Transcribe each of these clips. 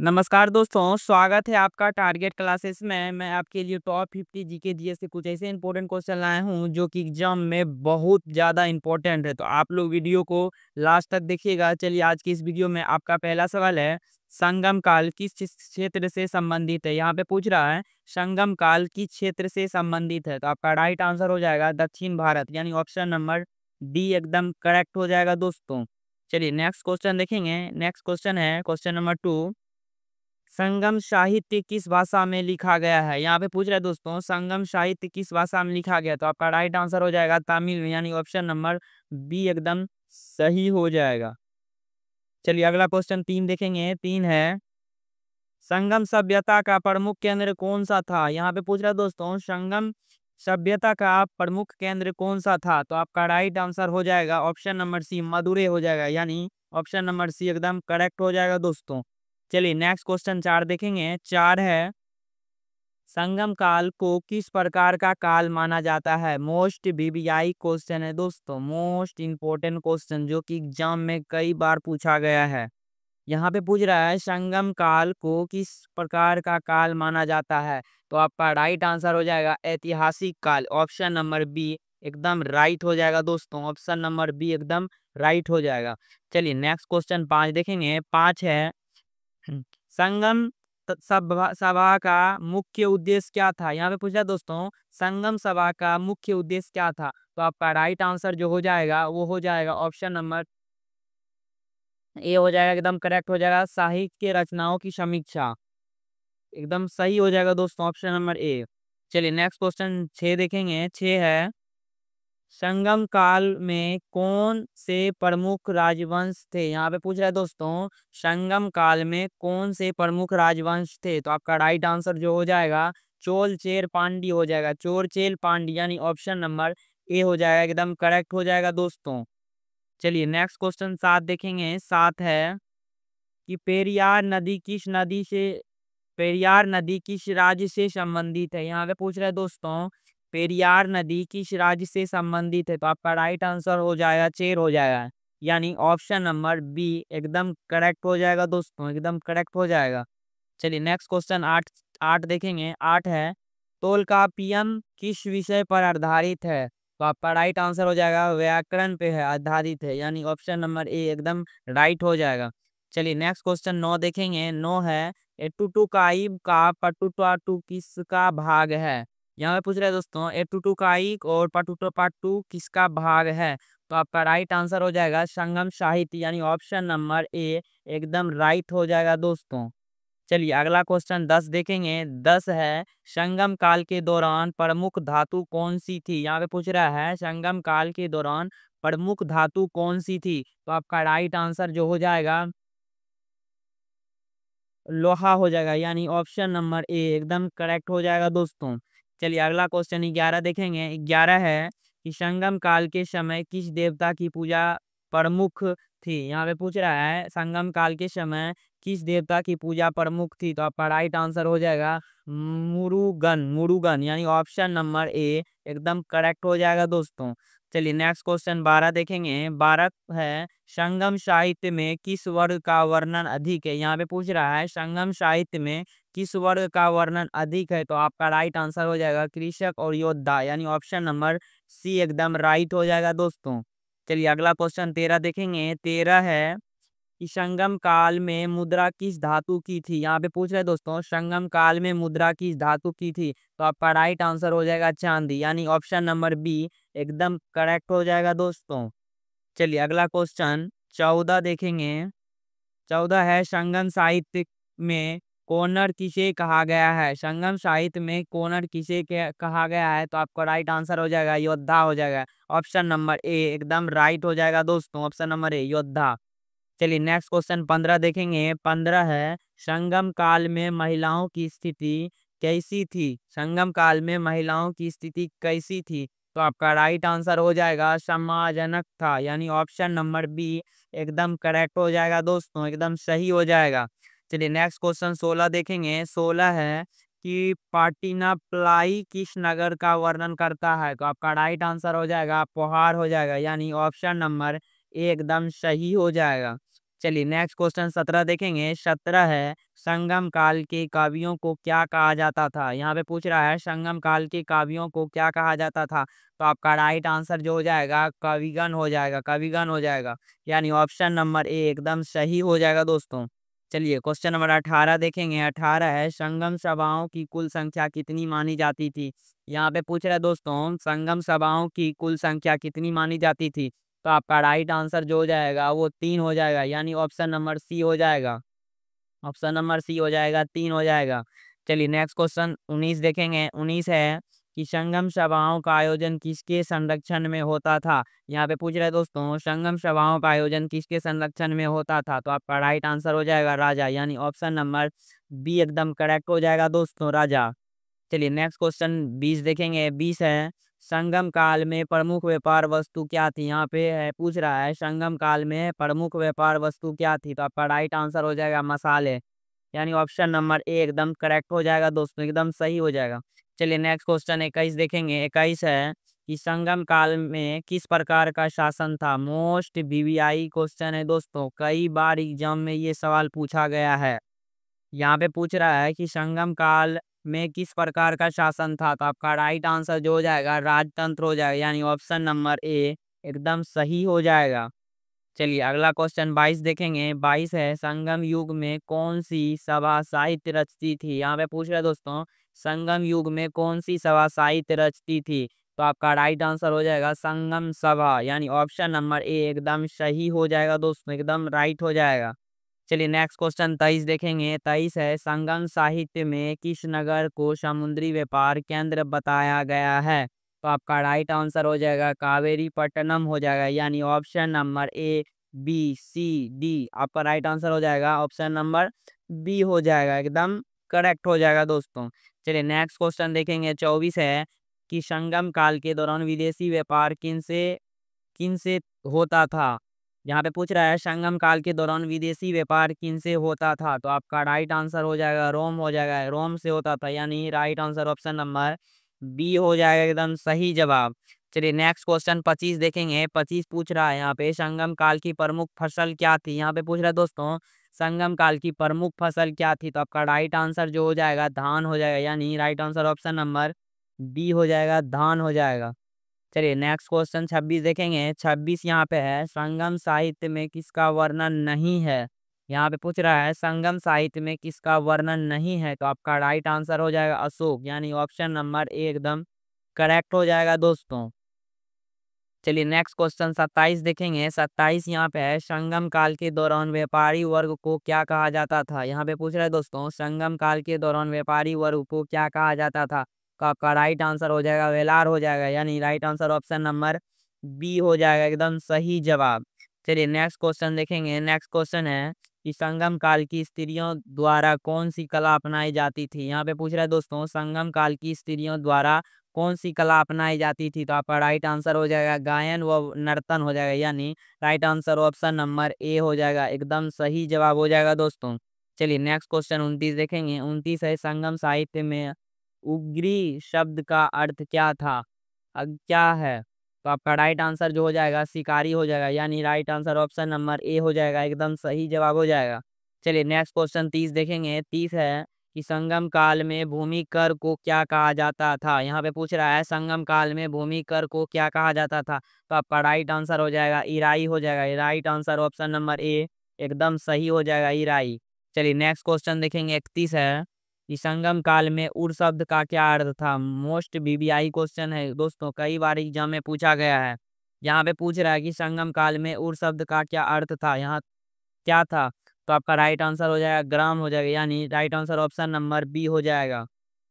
नमस्कार दोस्तों, स्वागत है आपका टारगेट क्लासेस में। मैं आपके लिए टॉप 50 जीके जीएस के कुछ ऐसे इंपॉर्टेंट क्वेश्चन लाया हूं जो कि एग्जाम में बहुत ज़्यादा इंपॉर्टेंट है। तो आप लोग वीडियो को लास्ट तक देखिएगा। चलिए, आज की इस वीडियो में आपका पहला सवाल है, संगम काल किस क्षेत्र से संबंधित है। यहाँ पे पूछ रहा है संगम काल किस क्षेत्र से संबंधित है। तो आपका राइट आंसर हो जाएगा दक्षिण भारत, यानी ऑप्शन नंबर डी एकदम करेक्ट हो जाएगा दोस्तों। चलिए नेक्स्ट क्वेश्चन देखेंगे। नेक्स्ट क्वेश्चन है क्वेश्चन नंबर 2, संगम साहित्य किस भाषा में लिखा गया है। यहाँ पे पूछ रहा है दोस्तों, संगम साहित्य किस भाषा में लिखा गया। तो आपका राइट आंसर हो जाएगा तमिल में, यानी ऑप्शन नंबर बी एकदम सही हो जाएगा। चलिए अगला क्वेश्चन 3 देखेंगे। 3 है, संगम सभ्यता का प्रमुख केंद्र कौन सा था। यहाँ पे पूछ रहा है दोस्तों, संगम सभ्यता का प्रमुख केंद्र कौन सा था। तो आपका राइट आंसर हो जाएगा ऑप्शन नंबर सी, मदुरै हो जाएगा, यानी ऑप्शन नंबर सी एकदम करेक्ट हो जाएगा दोस्तों। चलिए नेक्स्ट क्वेश्चन 4 देखेंगे। 4 है, संगम काल को किस प्रकार का काल माना जाता है। मोस्ट वीवीआई क्वेश्चन है दोस्तों, मोस्ट इंपोर्टेंट क्वेश्चन जो कि एग्जाम में कई बार पूछा गया है। यहाँ पे पूछ रहा है संगम काल को किस प्रकार का काल माना जाता है। तो आपका राइट आंसर हो जाएगा ऐतिहासिक काल, ऑप्शन नंबर बी एकदम राइट हो जाएगा दोस्तों। ऑप्शन नंबर बी एकदम राइट हो जाएगा। चलिए नेक्स्ट क्वेश्चन 5 देखेंगे। 5 है, संगम सभा सभा का मुख्य उद्देश्य क्या था। यहाँ पे पूछा दोस्तों, संगम सभा का मुख्य उद्देश्य क्या था। तो आपका राइट आंसर जो हो जाएगा वो हो जाएगा ऑप्शन नंबर ए हो जाएगा, एकदम करेक्ट हो जाएगा, साहित्य के रचनाओं की समीक्षा, एकदम सही हो जाएगा दोस्तों, ऑप्शन नंबर ए। चलिए नेक्स्ट क्वेश्चन 6 देखेंगे। 6 है, संगम काल में कौन से प्रमुख राजवंश थे। यहाँ पे पूछ रहा है दोस्तों, संगम काल में कौन से प्रमुख राजवंश थे। तो आपका राइट आंसर जो हो जाएगा चोल चेर पांड्य हो जाएगा, चोर चेल पांड्य, यानी ऑप्शन नंबर ए हो जाएगा, एकदम करेक्ट हो जाएगा दोस्तों। चलिए नेक्स्ट क्वेश्चन 7 देखेंगे। 7 है कि पेरियार नदी किस राज्य से संबंधित है। यहाँ पे पूछ रहे हैं दोस्तों, पेरियार नदी किस राज्य से संबंधित है। तो आपका राइट आंसर हो जाएगा चेर हो जाएगा, यानी ऑप्शन नंबर बी एकदम करेक्ट हो जाएगा दोस्तों, एकदम करेक्ट हो जाएगा। चलिए नेक्स्ट क्वेश्चन 8 8 देखेंगे। 8 है, तोल्कापियम किस विषय पर आधारित है। तो आपका राइट आंसर हो जाएगा व्याकरण पे है, आधारित है, यानी ऑप्शन नंबर ए एकदम राइट हो जाएगा। चलिए नेक्स्ट क्वेश्चन 9 देखेंगे। 9 है, एटुटुकाइब का पटुटाटू किसका भाग है। यहाँ पे पूछ रहे हैं दोस्तों, एटुटुकाइब और पटुटाटू किसका भाग है। तो आपका राइट आंसर हो जाएगा संगम साहित्य, यानी ऑप्शन नंबर ए एकदम राइट हो जाएगा दोस्तों। चलिए अगला क्वेश्चन 10 देखेंगे। 10 है, संगम काल के दौरान प्रमुख धातु कौन सी थी। यहाँ पे पूछ रहा है संगम काल के दौरान प्रमुख धातु कौन सी थी। तो आपका राइट आंसर जो हो जाएगा लोहा हो जाएगा, यानी ऑप्शन नंबर ए एकदम करेक्ट हो जाएगा दोस्तों। चलिए अगला क्वेश्चन 11 देखेंगे। 11 है कि संगम काल के समय किस देवता की पूजा प्रमुख थी। यहाँ पे पूछ रहा है संगम काल के समय किस देवता की पूजा प्रमुख थी। तो आपका राइट आंसर हो जाएगा मुरुगन, मुरुगन, यानी ऑप्शन नंबर ए एकदम करेक्ट हो जाएगा दोस्तों। चलिए नेक्स्ट क्वेश्चन 12 देखेंगे। 12 है, संगम साहित्य में किस वर्ग का वर्णन अधिक है। यहाँ पे पूछ रहा है संगम साहित्य में किस वर्ग का वर्णन अधिक है। तो आपका राइट आंसर हो जाएगा कृषक और योद्धा, यानी ऑप्शन नंबर सी एकदम राइट हो जाएगा दोस्तों। चलिए अगला क्वेश्चन 13 देखेंगे। 13 है कि संगम काल में मुद्रा किस धातु की थी। यहाँ पे पूछ रहे हैं दोस्तों, संगम काल में मुद्रा किस धातु की थी। तो आपका राइट आंसर हो जाएगा चांदी, यानी ऑप्शन नंबर बी एकदम करेक्ट हो जाएगा दोस्तों। चलिए अगला क्वेश्चन 14 देखेंगे। 14 है, संगम साहित्य में कोनर किसे कहा गया है। संगम साहित्य में कोनर किसे कहा गया है। तो आपका राइट आंसर हो जाएगा योद्धा हो जाएगा, ऑप्शन नंबर ए एकदम राइट हो जाएगा दोस्तों, ऑप्शन नंबर ए योद्धा। चलिए नेक्स्ट क्वेश्चन 15 देखेंगे। 15 है, संगम काल में महिलाओं की स्थिति कैसी थी। संगम काल में महिलाओं की स्थिति कैसी थी। तो आपका राइट आंसर हो जाएगा सम्मानजनक था, यानी ऑप्शन नंबर बी एकदम करेक्ट हो जाएगा दोस्तों, एकदम सही हो जाएगा। चलिए नेक्स्ट क्वेश्चन 16 देखेंगे। 16 है कि पाटिनाप्लाई किस नगर का वर्णन करता है। तो आपका राइट आंसर हो जाएगा पोहार हो जाएगा, यानी ऑप्शन नंबर ए एकदम सही हो जाएगा। चलिए नेक्स्ट क्वेश्चन 17 देखेंगे। 17 है संगम काल के काव्यों को क्या कहा जाता था। यहाँ पे पूछ रहा है संगम काल के काव्यों को क्या कहा जाता था। तो आपका राइट आंसर जो हो जाएगा कविगण हो जाएगा, कविगण हो जाएगा, यानी ऑप्शन नंबर ए एकदम सही हो जाएगा दोस्तों। चलिए क्वेश्चन नंबर 18 देखेंगे। 18 है संगम सभाओं की कुल संख्या कितनी मानी जाती थी। यहाँ पे पूछ रहा है दोस्तों संगम सभाओं की कुल संख्या कितनी मानी जाती थी। तो आपका राइट आंसर जो हो जाएगा वो 3 हो जाएगा, यानी ऑप्शन नंबर सी हो जाएगा। ऑप्शन नंबर सी हो जाएगा, 3 हो जाएगा। चलिए नेक्स्ट क्वेश्चन 19 देखेंगे। 19 है कि संगम सभाओं का आयोजन किसके संरक्षण में होता था। यहाँ पे पूछ रहे हैं दोस्तों संगम सभाओं का आयोजन किसके संरक्षण में होता था। तो आपका राइट आंसर हो जाएगा राजा, यानी ऑप्शन नंबर बी एकदम करेक्ट हो जाएगा दोस्तों, राजा। चलिए नेक्स्ट क्वेश्चन 20 देखेंगे। 20 है संगम काल में प्रमुख व्यापार वस्तु क्या थी। यहाँ पे है पूछ रहा है संगम काल में प्रमुख व्यापार वस्तु क्या थी। तो आपका राइट आंसर हो जाएगा मसाले, यानी ऑप्शन नंबर ए एकदम करेक्ट हो जाएगा दोस्तों, एकदम सही हो जाएगा। चलिए नेक्स्ट क्वेश्चन 21 देखेंगे। 21 है कि संगम काल में किस प्रकार का शासन था। मोस्ट वीवीआई क्वेश्चन है दोस्तों, कई बार एग्जाम में ये सवाल पूछा गया है। यहाँ पे पूछ रहा है कि संगम काल में किस प्रकार का शासन था। तो आपका राइट आंसर जो हो जाएगा राजतंत्र हो जाएगा, यानी ऑप्शन नंबर ए एकदम सही हो जाएगा। चलिए अगला क्वेश्चन 22 देखेंगे। 22 है संगम युग में कौन सी सभा साहित्य रचती थी। यहाँ पे पूछ रहे हैं दोस्तों संगम युग में कौन सी सभा साहित्य रचती थी। तो आपका राइट आंसर हो जाएगा संगम सभा, यानी ऑप्शन नंबर ए एकदम सही हो जाएगा दोस्तों, एकदम राइट हो जाएगा। चलिए नेक्स्ट क्वेश्चन 23 देखेंगे। 23 है संगम साहित्य में किस नगर को समुद्री व्यापार केंद्र बताया गया है। तो आपका राइट आंसर हो जाएगा कावेरी पट्टनम हो जाएगा, यानी option number A B C D आपका राइट आंसर हो जाएगा, ऑप्शन नंबर बी हो जाएगा, एकदम करेक्ट हो जाएगा दोस्तों। चलिए नेक्स्ट क्वेश्चन देखेंगे। 24 है कि संगम काल के दौरान विदेशी व्यापार किनसे होता था। यहाँ पे पूछ रहा है संगम काल के दौरान विदेशी व्यापार किनसे होता था। तो आपका राइट आंसर हो जाएगा रोम हो जाएगा, रोम से होता था, यानी right answer option number B हो जाएगा, एकदम सही जवाब। चलिए नेक्स्ट क्वेश्चन 25 देखेंगे। 25 पूछ रहा है यहाँ पे संगम काल की प्रमुख फसल क्या थी। यहाँ पे पूछ रहा है दोस्तों संगम काल की प्रमुख फसल क्या थी। तो आपका राइट आंसर जो हो जाएगा धान हो जाएगा, यानी right answer option number B हो जाएगा, धान हो जाएगा। चलिए नेक्स्ट क्वेश्चन 26 देखेंगे। 26 यहाँ पे है संगम साहित्य में किसका वर्णन नहीं है। यहाँ पे पूछ रहा है संगम साहित्य में किसका वर्णन नहीं है। तो आपका राइट आंसर हो जाएगा अशोक, यानी ऑप्शन नंबर ए एकदम करेक्ट हो जाएगा दोस्तों। चलिए नेक्स्ट क्वेश्चन 27 देखेंगे। 27 यहाँ पे है संगम काल के दौरान व्यापारी वर्ग को क्या कहा जाता था। यहाँ पे पूछ रहा है दोस्तों संगम काल के दौरान व्यापारी वर्ग को क्या कहा जाता था। तो आपका राइट आंसर हो जाएगा वेलार हो जाएगा, यानी right answer option number B हो जाएगा, एकदम सही जवाब। चलिए नेक्स्ट क्वेश्चन देखेंगे। नेक्स्ट क्वेश्चन है कि संगम काल की स्त्रियों द्वारा कौन सी कला अपनाई जाती थी। यहाँ पे पूछ रहा है दोस्तों संगम काल की स्त्रियों द्वारा कौन सी कला अपनाई जाती थी। तो आपका राइट आंसर हो जाएगा गायन व नर्तन हो जाएगा, यानी राइट आंसर ऑप्शन नंबर ए हो जाएगा, एकदम सही जवाब हो जाएगा दोस्तों। चलिए नेक्स्ट क्वेश्चन 29 देखेंगे। 29 है संगम साहित्य में उग्री शब्द का अर्थ क्या था, क्या है। तो आपका राइट आंसर जो हो जाएगा शिकारी हो जाएगा, यानी राइट आंसर ऑप्शन नंबर ए हो जाएगा, एकदम सही जवाब हो जाएगा। चलिए नेक्स्ट क्वेश्चन 30 देखेंगे। 30 है कि संगम काल में भूमि कर को क्या कहा जाता था। यहाँ पे पूछ रहा है संगम काल में भूमि कर को क्या कहा जाता था। तो आपका राइट आंसर हो जाएगा ईराई हो जाएगा, राइट आंसर ऑप्शन नंबर ए एकदम सही हो जाएगा, ईराई। चलिए नेक्स्ट क्वेश्चन देखेंगे। 31 है कि संगम काल में उर शब्द का क्या अर्थ था। मोस्ट वीवीआई क्वेश्चन है दोस्तों, कई बार एग्जाम में पूछा गया है। यहाँ पे पूछ रहा है कि संगम काल में उर शब्द का क्या अर्थ था, यहाँ क्या था। तो आपका राइट आंसर हो जाएगा ग्राम हो जाएगा, यानी right answer option number B हो जाएगा।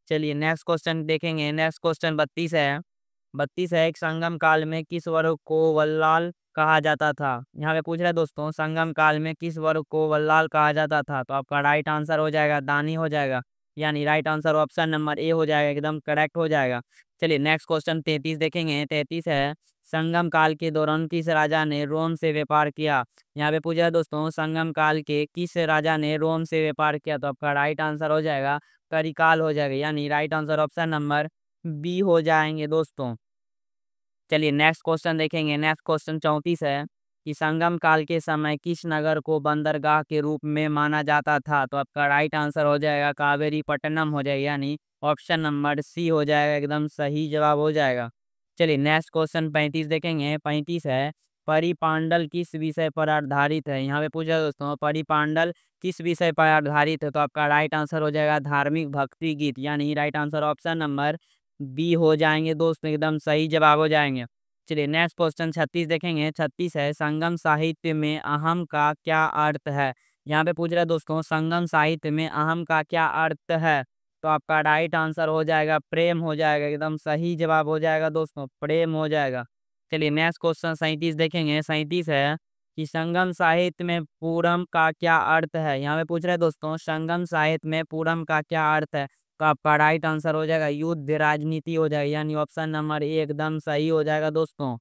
चलिए नेक्स्ट क्वेश्चन देखेंगे। नेक्स्ट क्वेश्चन 32 है। 32 है एक संगम काल में किस वर्ग को वल्लाल कहा जाता था। यहाँ पे पूछ रहा है दोस्तों संगम काल में किस वर्ग को वल्लाल कहा जाता था। तो आपका राइट आंसर हो जाएगा दानी हो जाएगा, यानी राइट आंसर ऑप्शन नंबर ए हो जाएगा, एकदम करेक्ट हो जाएगा। चलिए नेक्स्ट क्वेश्चन 33 देखेंगे। 33 है संगम काल के दौरान किस राजा ने रोम से व्यापार किया। यहाँ पे पूछा है दोस्तों संगम काल के किस राजा ने रोम से व्यापार किया। तो आपका राइट आंसर हो जाएगा करिकाल हो जाएगा, यानी right answer option number B हो जाएंगे दोस्तों। चलिए नेक्स्ट क्वेश्चन देखेंगे। नेक्स्ट क्वेश्चन 34 है कि संगम काल के समय किस नगर को बंदरगाह के रूप में माना जाता था? तो आपका राइट आंसर हो जाएगा कावेरी पट्टनम हो जाएगा, यानी ऑप्शन नंबर सी हो जाएगा, एकदम सही जवाब हो जाएगा। चलिए नेक्स्ट क्वेश्चन 35 देखेंगे। 35 है, परिपांडल किस विषय पर आधारित है? यहाँ पे पूछा दोस्तों, परिपांडल किस विषय पर आधारित है? तो आपका राइट आंसर हो जाएगा धार्मिक भक्ति गीत, यानी right answer option number B हो जाएंगे दोस्तों, एकदम सही जवाब हो जाएंगे। चलिए नेक्स्ट क्वेश्चन 36 देखेंगे। 36 है, संगम साहित्य में अहम का क्या अर्थ है? यहाँ पे पूछ रहा है दोस्तों, संगम साहित्य में अहम का क्या अर्थ है? तो आपका राइट आंसर हो जाएगा प्रेम हो जाएगा, एकदम सही जवाब हो जाएगा दोस्तों, प्रेम हो जाएगा। चलिए नेक्स्ट क्वेश्चन 37 देखेंगे। 37 है कि संगम साहित्य में पूरम का क्या अर्थ है? यहाँ पे पूछ रहे हैं दोस्तों, संगम साहित्य में पूरम का क्या अर्थ है? तो आपका राइट आंसर हो जाएगा युद्ध राजनीति हो जाएगा, यानी ऑप्शन नंबर ए एकदम सही हो जाएगा दोस्तों।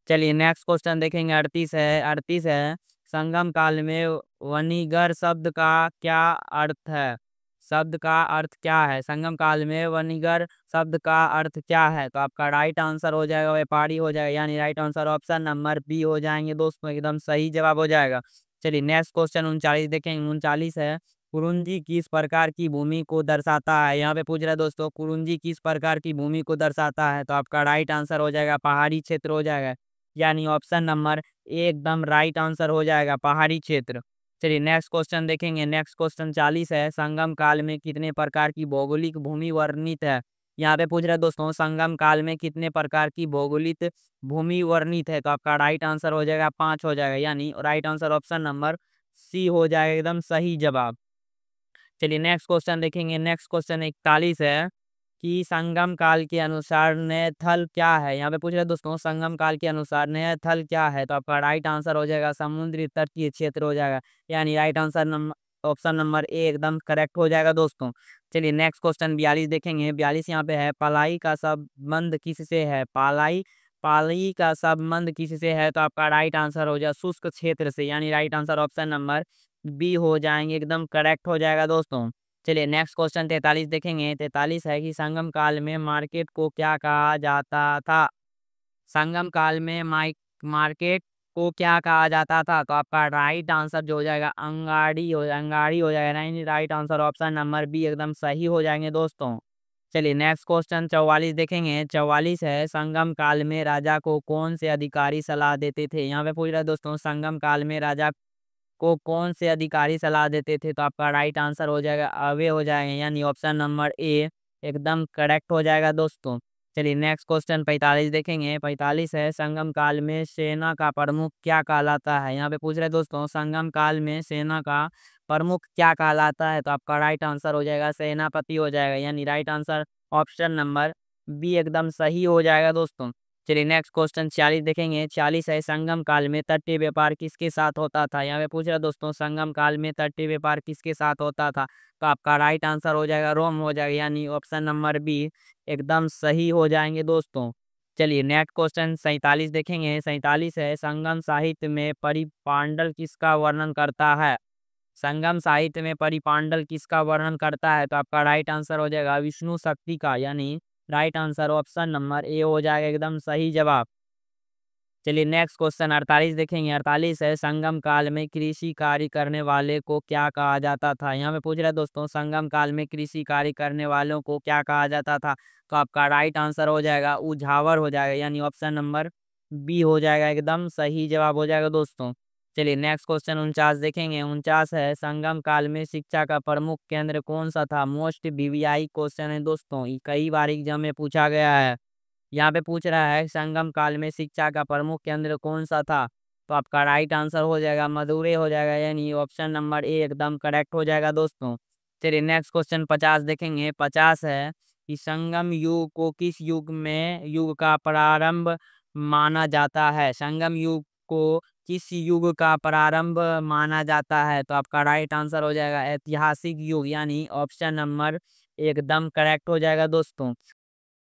चलिए नेक्स्ट क्वेश्चन देखेंगे। 38 है। 38 है, संगम काल में वनीगर शब्द का क्या अर्थ है? शब्द का अर्थ क्या है? संगम काल में वनीगर शब्द का अर्थ क्या है? तो आपका राइट आंसर हो जाएगा व्यापारी हो जाएगा, यानी right answer option number B हो जाएंगे दोस्तों, एकदम सही जवाब हो जाएगा। चलिए नेक्स्ट क्वेश्चन 39 देखेंगे। 39 है, कुरुंजी किस प्रकार की भूमि को दर्शाता है? यहाँ पे पूछ रहा है दोस्तों, कुरुंजी किस प्रकार की भूमि को दर्शाता है? तो आपका राइट आंसर हो जाएगा पहाड़ी क्षेत्र हो जाएगा, यानी ऑप्शन नंबर ए एकदम राइट आंसर हो जाएगा पहाड़ी क्षेत्र। चलिए नेक्स्ट क्वेश्चन देखेंगे। नेक्स्ट क्वेश्चन 40 है, संगम काल में कितने प्रकार की भौगोलिक भूमि वर्णित है? यहाँ पे पूछ रहे हैं दोस्तों, संगम काल में कितने प्रकार की भौगोलिक भूमि वर्णित है? तो आपका राइट आंसर हो जाएगा 5 हो जाएगा, यानी right answer option number C हो जाएगा, एकदम सही जवाब। चलिए नेक्स्ट क्वेश्चन देखेंगे। नेक्स्ट क्वेश्चन 41 है कि संगम काल के अनुसार नैथल क्या है? यहाँ पे पूछ रहे हैं दोस्तों, संगम काल के अनुसार नैथल क्या है? तो आपका राइट आंसर हो जाएगा समुद्री तटीय क्षेत्र हो जाएगा, यानी right answer number option number ए एकदम करेक्ट हो जाएगा दोस्तों। चलिए नेक्स्ट क्वेश्चन 42 देखेंगे। 42 यहाँ पे है, पालाई का संबंध किससे है? पालाई पाली का संबंध किससे है? तो आपका राइट आंसर हो जाएगा शुष्क क्षेत्र से, यानी right answer option number B हो जाएंगे, एकदम करेक्ट हो जाएगा दोस्तों। चलिए नेक्स्ट क्वेश्चन 43 देखेंगे। 43 है कि संगम काल में मार्केट को क्या कहा जाता था? संगम काल में मार्केट को क्या कहा जाता था? तो आपका राइट आंसर जो हो जाएगा अंगाड़ी हो जाएगा, यानी right answer option number B एकदम सही हो जाएंगे दोस्तों। चलिए नेक्स्ट क्वेश्चन 44 देखेंगे। 44 है, संगम काल में राजा को कौन से अधिकारी सलाह देते थे? यहाँ पे पूछ रहा है दोस्तों, संगम काल में राजा को कौन से अधिकारी सलाह देते थे? तो आपका राइट आंसर हो जाएगा अवे हो जाएगा, यानी ऑप्शन नंबर ए एकदम करेक्ट हो जाएगा दोस्तों। चलिए नेक्स्ट क्वेश्चन 45 देखेंगे। 45 है, संगम काल में सेना का प्रमुख क्या कहलाता है? यहाँ पे पूछ रहे हैं दोस्तों, संगम काल में सेना का प्रमुख क्या कहलाता है? तो आपका राइट आंसर हो जाएगा सेनापति हो जाएगा, यानी right answer option number B एकदम सही हो जाएगा दोस्तों। चलिए नेक्स्ट क्वेश्चन 46 देखेंगे। 46 है, संगम काल में तटीय व्यापार किसके साथ होता था? यहाँ पे पूछ रहा है दोस्तों, संगम काल में तटीय व्यापार किसके साथ होता था? तो आपका राइट आंसर हो जाएगा रोम हो जाएगा, यानी ऑप्शन नंबर बी एकदम सही हो जाएंगे दोस्तों। चलिए नेक्स्ट क्वेश्चन 47 देखेंगे। 47 है, संगम साहित्य में परिपांडल किसका वर्णन करता है? संगम साहित्य में परिपांडल किसका वर्णन करता है? तो आपका राइट आंसर हो जाएगा विष्णु शक्ति का, यानी राइट आंसर ऑप्शन नंबर ए हो जाएगा, एकदम सही जवाब। चलिए नेक्स्ट क्वेश्चन 48 देखेंगे। 48 है, संगम काल में कृषि कार्य करने वाले को क्या कहा जाता था? यहाँ पे पूछ रहा है दोस्तों, संगम काल में कृषि कार्य करने वालों को क्या कहा जाता था? तो आपका राइट आंसर हो जाएगा उझावर हो जाएगा, यानी ऑप्शन नंबर बी हो जाएगा, एकदम सही जवाब हो जाएगा दोस्तों। चलिए नेक्स्ट क्वेश्चन 49 देखेंगे। 49 है, संगम काल में शिक्षा का प्रमुख केंद्र कौन सा था? मोस्ट वीवीआई क्वेश्चन है दोस्तों, ये कई बार एग्जाम में पूछा गया है। यहाँ पे पूछ रहा है, संगम काल में शिक्षा का प्रमुख केंद्र कौन सा था? तो आपका राइट आंसर हो जाएगा मदुरै हो जाएगा, यानी ऑप्शन नंबर ए एकदम करेक्ट हो जाएगा दोस्तों। चलिए नेक्स्ट क्वेश्चन 50 देखेंगे। 50 है कि संगम युग को किस युग का प्रारंभ माना जाता है? संगम युग को किस युग का प्रारंभ माना जाता है? तो आपका राइट आंसर हो जाएगा ऐतिहासिक युग, यानी ऑप्शन नंबर एकदम करेक्ट हो जाएगा दोस्तों।